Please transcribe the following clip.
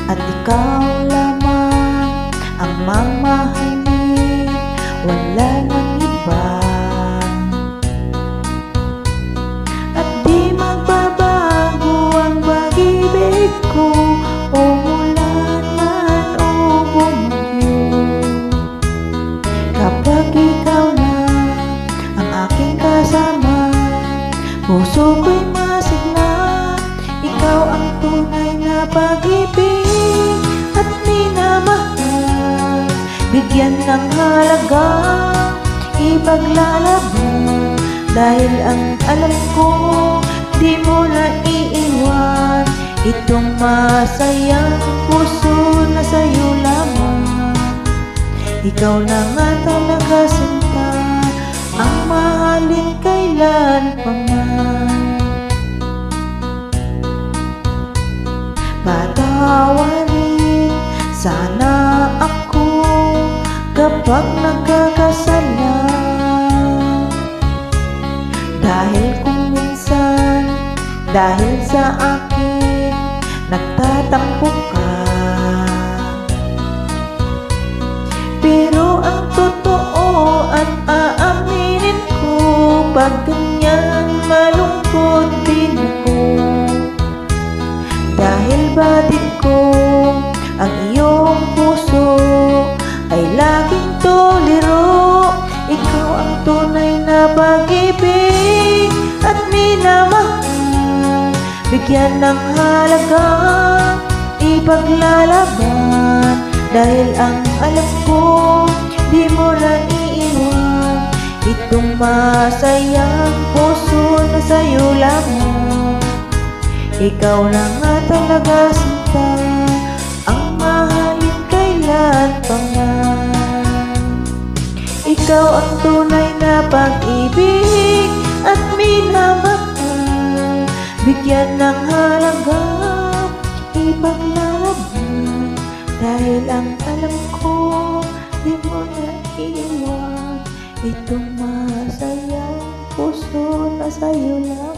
at ikaw lamang ang mamahalin, wala nang iba. At di magbabago ang pag-ibig ko, o ulan man o bumagyo. Kapag ikaw na ang aking kasama, puso ko'y masigla. Ikaw ang tunay na pag-ibig at minamahal, bigyan ng halaga, ipaglalaban. Dahil ang alam ko, di mo na iiwan itong masayang puso na sa'yo lamang. Ikaw na nga talaga sinta, ang mahalin kailan pa man. Patawarin sana ako kapag nagkakasala, dahil kung minsan dahil sa akin nagtatampo ka. Pero ang totoo at aaminin ko, pag ganyan malungkot din ako. Dahil batid ko ang iyong puso ay laging tolero. Ikaw ang tunay na pag-ibig at minamahal, bigyan ng halaga, ipaglalaban. Dahil ang alam ko, di mo na iiwan itong masayang puso na sa'yo lamang. Ikaw na nga talaga sinta, ang mahalin kailan pa man. Ikaw ang tunay na pag-ibig at minamahal, bigyan ng halaga, ipaglalaban. Dahil ang alam ko, di mo na iiwan itong masayang puso na sa'yo lang.